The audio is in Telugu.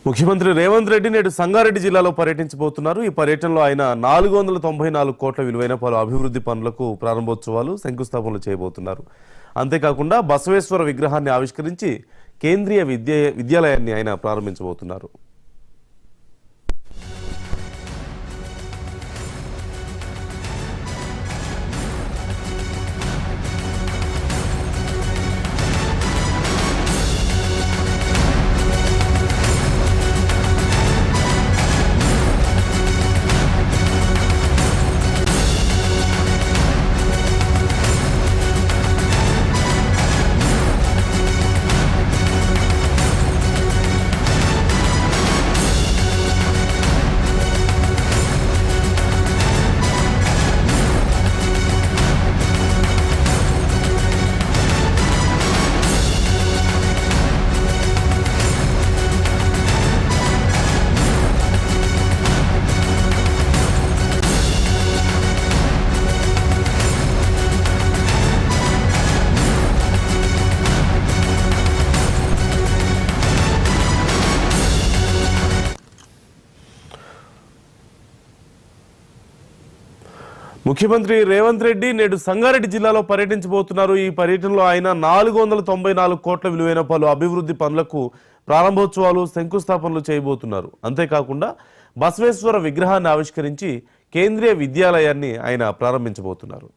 ముఖ్యమంత్రి రేవంత్ రెడ్డి నేడు సంగారెడ్డి జిల్లాలో పర్యటించబోతున్నారు. ఈ పర్యటనలో ఆయన 494 కోట్ల విలువైన పలు అభివృద్ధి పనులకు ప్రారంభోత్సవాలు, శంకుస్థాపనలు చేయబోతున్నారు. అంతేకాకుండా బసవేశ్వర విగ్రహాన్ని ఆవిష్కరించి కేంద్రీయ విద్యాలయాన్ని ఆయన ప్రారంభించబోతున్నారు. ముఖ్యమంత్రి రేవంత్ రెడ్డి నేడు సంగారెడ్డి జిల్లాలో పర్యటించబోతున్నారు. ఈ పర్యటనలో ఆయన 494 కోట్ల విలువైన పలు అభివృద్ధి పనులకు ప్రారంభోత్సవాలు, శంకుస్థాపనలు చేయబోతున్నారు. అంతేకాకుండా బసవేశ్వర విగ్రహాన్ని ఆవిష్కరించి కేంద్రీయ విద్యాలయాన్ని ఆయన ప్రారంభించబోతున్నారు.